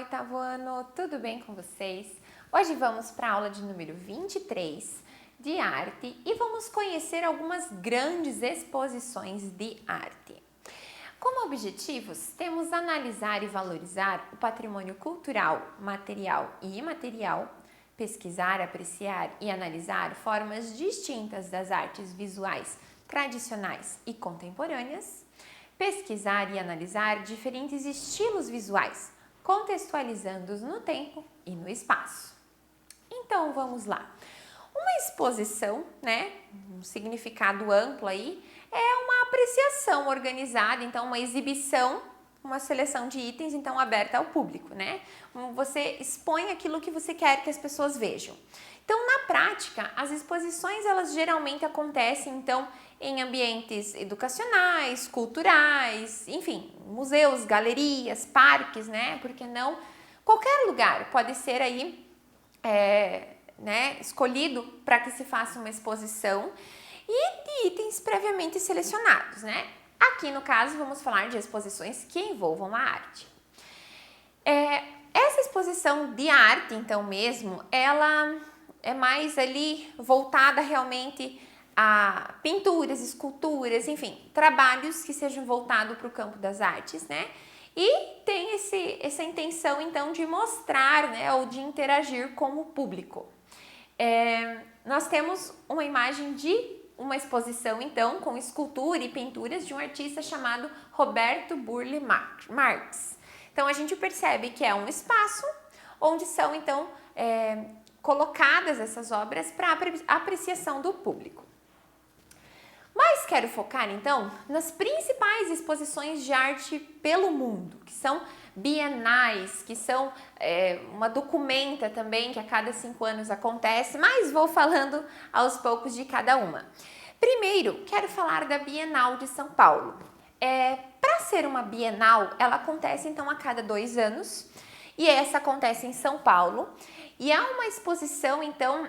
oitavo ano, tudo bem com vocês? Hoje vamos para a aula de número 23 de arte e vamos conhecer algumas grandes exposições de arte. Como objetivos, temos analisar e valorizar o patrimônio cultural, material e imaterial, pesquisar, apreciar e analisar formas distintas das artes visuais tradicionais e contemporâneas, pesquisar e analisar diferentes estilos visuais, contextualizando-os no tempo e no espaço. Então, vamos lá. Uma exposição, um significado amplo aí, é uma apreciação organizada, então uma exibição, uma seleção de itens, então aberta ao público, Você expõe aquilo que você quer que as pessoas vejam. Então, na prática, as exposições, elas geralmente acontecem, então, em ambientes educacionais, culturais, enfim, museus, galerias, parques, Por que não? Qualquer lugar pode ser aí, escolhido para que se faça uma exposição e de itens previamente selecionados, Aqui, no caso, vamos falar de exposições que envolvam a arte. Essa exposição de arte, então mesmo, ela é mais ali voltada realmente a pinturas, esculturas, enfim, trabalhos que sejam voltados para o campo das artes, E tem essa intenção, então, de mostrar, ou de interagir com o público. Nós temos uma imagem de uma exposição, então, com escultura e pinturas de um artista chamado Roberto Burle Marx. Então, a gente percebe que é um espaço onde são, então, colocadas essas obras para apreciação do público. Mas quero focar, então, nas principais exposições de arte pelo mundo, que são bienais, que são uma documenta também, que a cada 5 anos acontece, mas vou falando aos poucos de cada uma. Primeiro, quero falar da Bienal de São Paulo. Para ser uma bienal, ela acontece, então, a cada 2 anos, e essa acontece em São Paulo, e há uma exposição, então,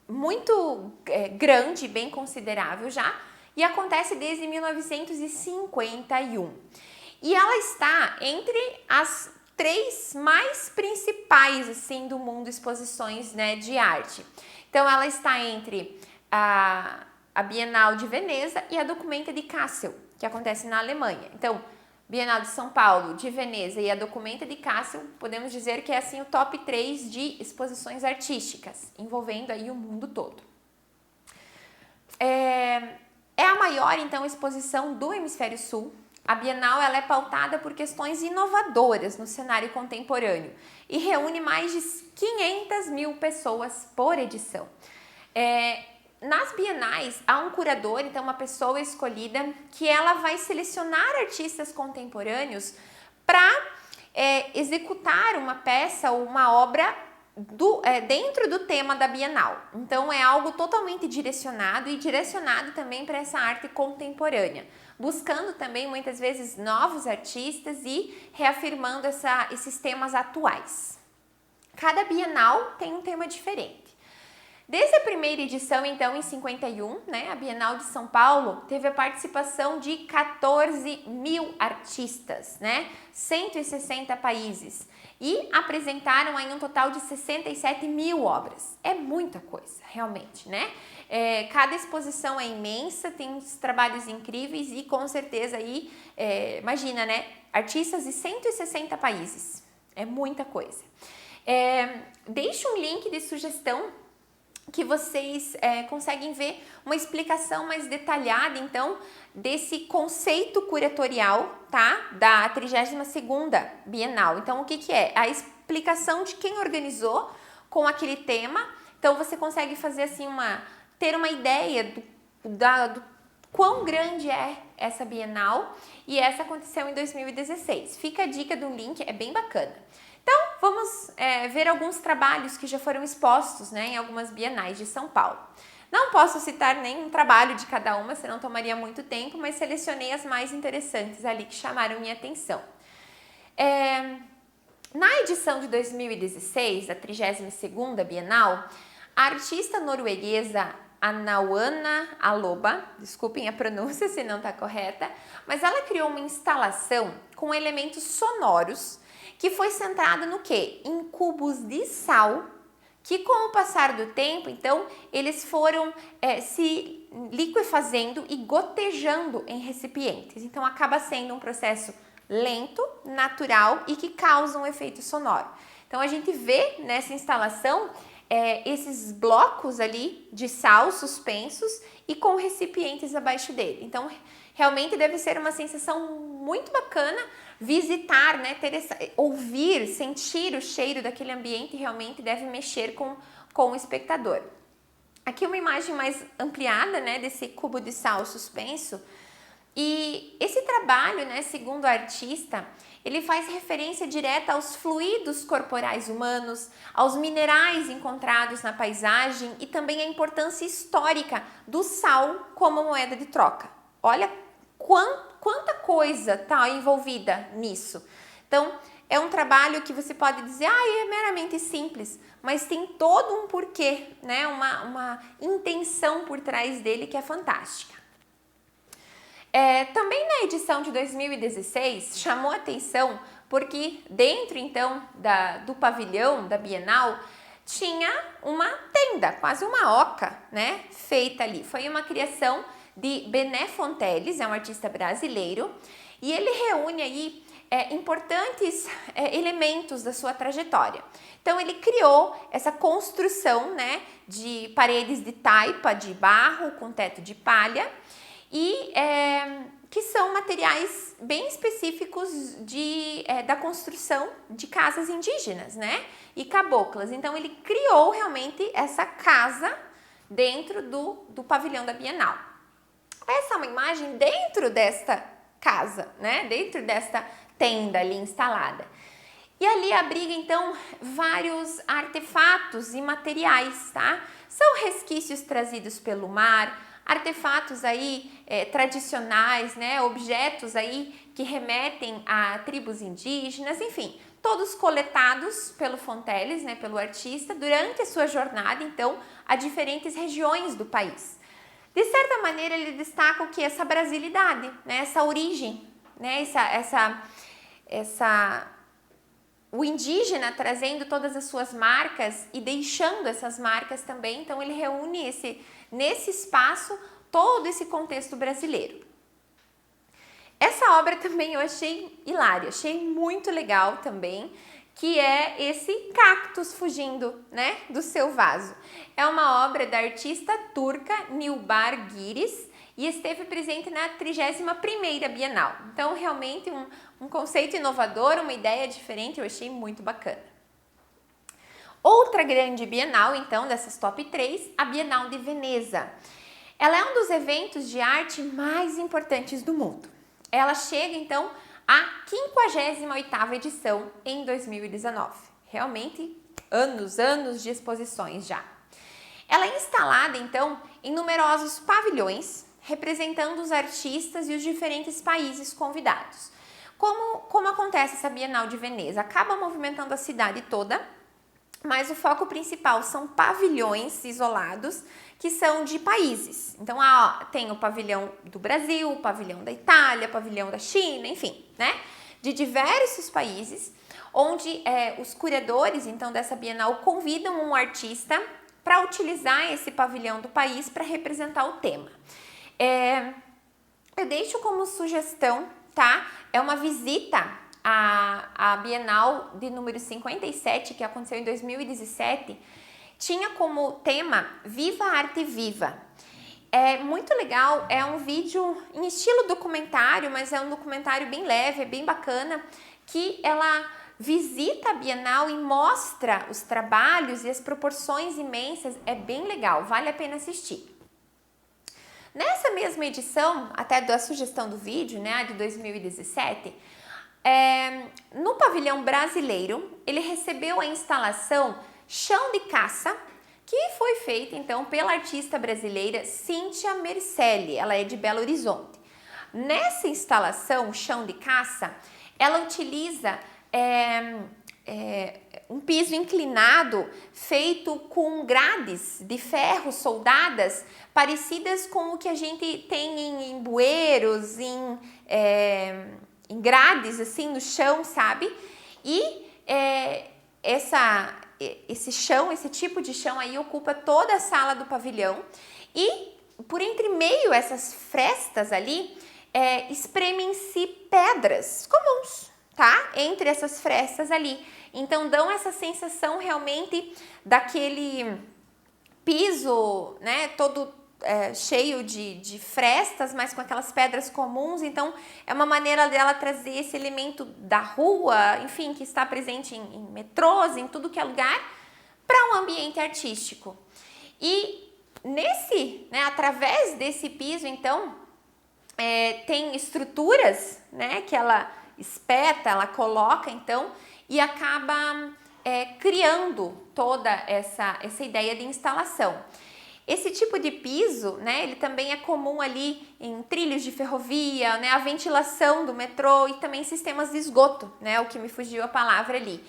muito grande, bem considerável já, e acontece desde 1951. E ela está entre as 3 mais principais, assim, do mundo exposições, de arte. Então, ela está entre a Bienal de Veneza e a Documenta de Kassel, que acontece na Alemanha. Então, Bienal de São Paulo, de Veneza e a Documenta de Kassel, podemos dizer que é assim o top 3 de exposições artísticas, envolvendo aí o mundo todo. É a maior, então, exposição do Hemisfério Sul. A Bienal, ela é pautada por questões inovadoras no cenário contemporâneo e reúne mais de 500 mil pessoas por edição. Nas bienais, há um curador, então uma pessoa escolhida, que ela vai selecionar artistas contemporâneos para executar uma peça ou uma obra dentro do tema da Bienal. Então, é algo totalmente direcionado e direcionado também para essa arte contemporânea, buscando também muitas vezes novos artistas e reafirmando esses temas atuais. Cada Bienal tem um tema diferente. Desde a primeira edição, então, em 51, a Bienal de São Paulo teve a participação de 14 mil artistas, 160 países, e apresentaram aí um total de 67 mil obras. É muita coisa, realmente, Cada exposição é imensa, tem uns trabalhos incríveis e, com certeza, aí, imagina, artistas de 160 países. É muita coisa. Deixo um link de sugestão que vocês conseguem ver uma explicação mais detalhada, então, desse conceito curatorial, da 32ª Bienal. Então, o que é? A explicação de quem organizou com aquele tema. Então, você consegue fazer, assim, ter uma ideia do quão grande é essa Bienal, e essa aconteceu em 2016. Fica a dica do link, é bem bacana. Então, vamos ver alguns trabalhos que já foram expostos em algumas bienais de São Paulo. Não posso citar nenhum trabalho de cada uma, senão tomaria muito tempo, mas selecionei as mais interessantes ali que chamaram minha atenção. Na edição de 2016, da 32ª Bienal, a artista norueguesa Anna Aloba, desculpem a pronúncia se não está correta, mas ela criou uma instalação com elementos sonoros que foi centrada no quê? Em cubos de sal, que com o passar do tempo, então, eles foram se liquefazendo e gotejando em recipientes. Então, acaba sendo um processo lento, natural e que causa um efeito sonoro. Então, a gente vê nessa instalação esses blocos ali de sal suspensos e com recipientes abaixo dele. Então, realmente deve ser uma sensação muito bacana visitar, né, ouvir, sentir o cheiro daquele ambiente, realmente deve mexer com o espectador. Aqui uma imagem mais ampliada, né, desse cubo de sal suspenso. E esse trabalho, né, segundo o artista, ele faz referência direta aos fluidos corporais humanos, aos minerais encontrados na paisagem e também a importância histórica do sal como moeda de troca. Olha quanta coisa está envolvida nisso. Então, é um trabalho que você pode dizer, é meramente simples, mas tem todo um porquê, né, uma intenção por trás dele que é fantástica. Também na edição de 2016 chamou atenção porque dentro então do pavilhão da Bienal tinha uma tenda, quase uma oca, né, feita ali. Foi uma criação de Bené Fonteles, é um artista brasileiro, e ele reúne aí importantes elementos da sua trajetória. Então ele criou essa construção, né, de paredes de taipa, de barro com teto de palha, e que são materiais bem específicos da construção de casas indígenas, né, e caboclas. Então ele criou realmente essa casa dentro do pavilhão da Bienal. Essa é uma imagem dentro desta casa, né, dentro desta tenda ali instalada. E ali abriga então vários artefatos e materiais, tá? São resquícios trazidos pelo mar, artefatos aí tradicionais, né, objetos aí que remetem a tribos indígenas, enfim, todos coletados pelo Fonteles, né, pelo artista, durante a sua jornada, então, a diferentes regiões do país. De certa maneira, ele destaca o que? Essa brasilidade, né, essa origem, né, o indígena trazendo todas as suas marcas e deixando essas marcas também, então ele reúne nesse espaço todo esse contexto brasileiro. Essa obra também eu achei hilária, achei muito legal também, que é esse cactus fugindo, né, do seu vaso. É uma obra da artista turca Nilbar Giriz e esteve presente na 31ª Bienal. Então, realmente um conceito inovador, uma ideia diferente, eu achei muito bacana. Outra grande Bienal, então, dessas top 3, a Bienal de Veneza. Ela é um dos eventos de arte mais importantes do mundo. Ela chega, então, à 58ª edição em 2019. Realmente, anos de exposições já. Ela é instalada, então, em numerosos pavilhões, representando os artistas e os diferentes países convidados. Como acontece essa Bienal de Veneza? Acaba movimentando a cidade toda, mas o foco principal são pavilhões isolados que são de países. Então, tem o pavilhão do Brasil, o pavilhão da Itália, o pavilhão da China, enfim, né? De diversos países, onde os curadores, então, dessa Bienal convidam um artista para utilizar esse pavilhão do país para representar o tema. Eu deixo como sugestão, tá? É uma visita à Bienal de número 57, que aconteceu em 2017, tinha como tema Viva a Arte Viva. É muito legal, é um vídeo em estilo documentário, mas é um documentário bem leve, é bem bacana, que ela visita a Bienal e mostra os trabalhos e as proporções imensas, é bem legal, vale a pena assistir. Nessa mesma edição, até da sugestão do vídeo, né, a de 2017, no pavilhão brasileiro, ele recebeu a instalação Chão de Caça, que foi feita então pela artista brasileira Cíntia Mercelli, ela é de Belo Horizonte. Nessa instalação Chão de Caça, ela utiliza um piso inclinado feito com grades de ferro soldadas parecidas com o que a gente tem em bueiros, em grades assim no chão, sabe? E esse chão, esse tipo de chão aí ocupa toda a sala do pavilhão e por entre meio essas frestas ali espremem-se pedras comuns, tá? Entre essas frestas ali. Então dão essa sensação realmente daquele piso, né, todo cheio de frestas, mas com aquelas pedras comuns. Então é uma maneira dela trazer esse elemento da rua, enfim, que está presente em metrôs, em tudo que é lugar, para um ambiente artístico. E através desse piso, então, tem estruturas, né, que ela espeta, ela coloca, então, e acaba criando toda essa ideia de instalação. Esse tipo de piso, né, ele também é comum ali em trilhos de ferrovia, né, a ventilação do metrô e também sistemas de esgoto, né, o que me fugiu a palavra ali.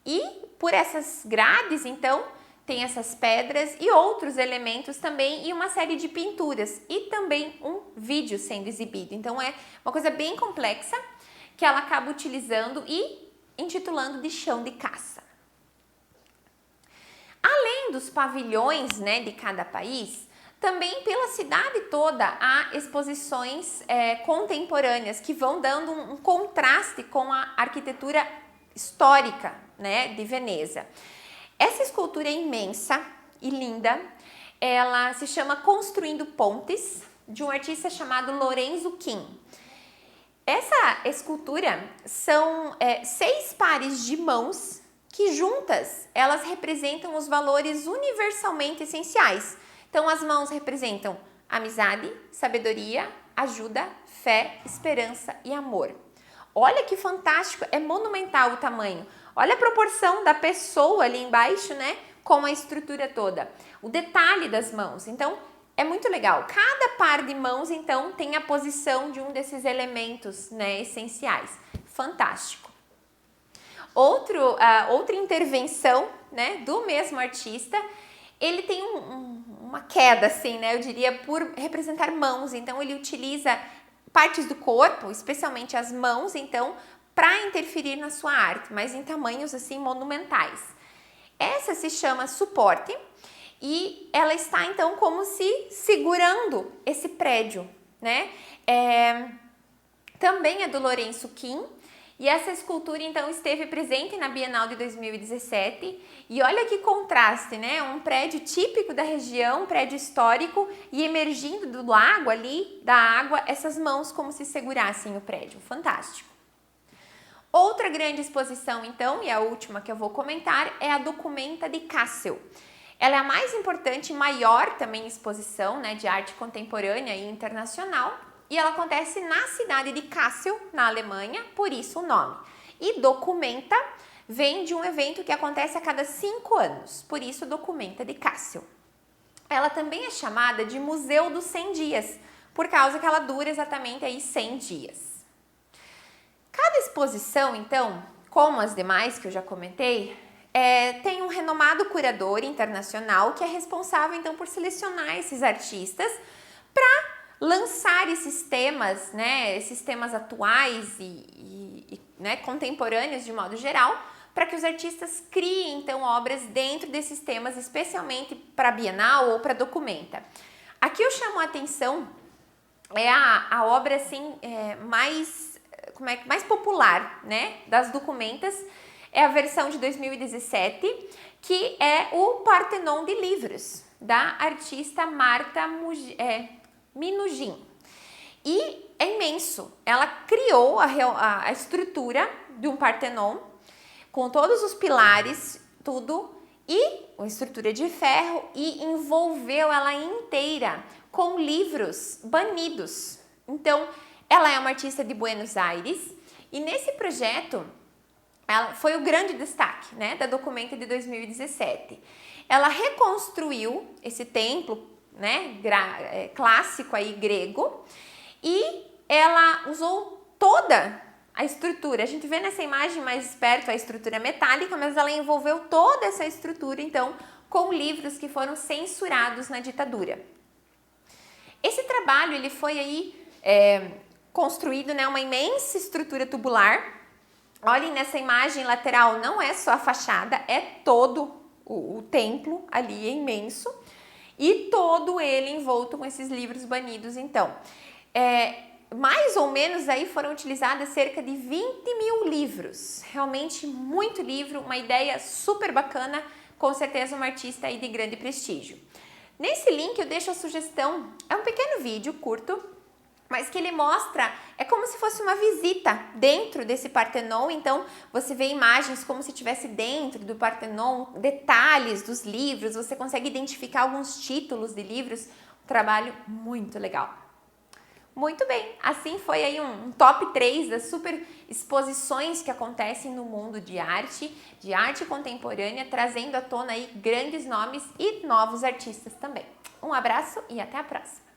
E por essas grades, então, tem essas pedras e outros elementos também e uma série de pinturas e também um vídeo sendo exibido. Então é uma coisa bem complexa que ela acaba utilizando e intitulando de chão de caça. Além dos pavilhões, né, de cada país, também pela cidade toda há exposições contemporâneas que vão dando um contraste com a arquitetura histórica, né, de Veneza. Essa escultura é imensa e linda, ela se chama Construindo Pontes, de um artista chamado Lorenzo Kim. Essa escultura são 6 pares de mãos que juntas elas representam os valores universalmente essenciais. Então as mãos representam amizade, sabedoria, ajuda, fé, esperança e amor. Olha que fantástico, é monumental o tamanho. Olha a proporção da pessoa ali embaixo, né, com a estrutura toda. O detalhe das mãos. Então, é muito legal. Cada par de mãos, então, tem a posição de um desses elementos, né, essenciais. Fantástico. Outra intervenção, né, do mesmo artista, ele tem uma queda, assim, né, eu diria, por representar mãos. Então, ele utiliza partes do corpo, especialmente as mãos, então, para interferir na sua arte, mas em tamanhos assim monumentais. Essa se chama suporte e ela está então como se segurando esse prédio, né? Também é do Lorenzo Kim e essa escultura então esteve presente na Bienal de 2017 e olha que contraste, né? Um prédio típico da região, um prédio histórico e emergindo do lago ali, da água, essas mãos como se segurassem o prédio. Fantástico. Outra grande exposição, então, e a última que eu vou comentar, é a Documenta de Kassel. Ela é a mais importante e maior também exposição, né, de arte contemporânea e internacional, e ela acontece na cidade de Kassel, na Alemanha, por isso o nome. E Documenta vem de um evento que acontece a cada 5 anos, por isso Documenta de Kassel. Ela também é chamada de Museu dos 100 Dias, por causa que ela dura exatamente aí 100 dias. Cada exposição, então, como as demais que eu já comentei, tem um renomado curador internacional que é responsável, então, por selecionar esses artistas para lançar esses temas, né, esses temas atuais e né, contemporâneos de modo geral, para que os artistas criem, então, obras dentro desses temas, especialmente para a Bienal ou para a Documenta. Aqui eu chamo a atenção, a obra, assim, mais popular, né, das Documentas, é a versão de 2017, que é o Parthenon de livros, da artista Marta Minujín. E é imenso, ela criou a estrutura de um Parthenon, com todos os pilares, tudo, e uma estrutura de ferro, e envolveu ela inteira com livros banidos. Então, ela é uma artista de Buenos Aires e nesse projeto ela foi o grande destaque, né, da Documenta de 2017. Ela reconstruiu esse templo, né, clássico aí grego e ela usou toda a estrutura. A gente vê nessa imagem mais perto a estrutura metálica, mas ela envolveu toda essa estrutura então com livros que foram censurados na ditadura. Esse trabalho ele foi aí construído, né, uma imensa estrutura tubular Olhem nessa imagem lateral, não é só a fachada, é todo o templo ali, é imenso. E todo ele envolto com esses livros banidos, então. Mais ou menos aí foram utilizadas cerca de 20.000 livros. Realmente muito livro, uma ideia super bacana, com certeza uma artista aí de grande prestígio. Nesse link eu deixo a sugestão, é um pequeno vídeo curto, mas que ele mostra, é como se fosse uma visita dentro desse Partenon, então você vê imagens como se estivesse dentro do Partenon, detalhes dos livros, você consegue identificar alguns títulos de livros, um trabalho muito legal. Muito bem, assim foi aí um top 3 das super exposições que acontecem no mundo de arte contemporânea, trazendo à tona aí grandes nomes e novos artistas também. Um abraço e até a próxima!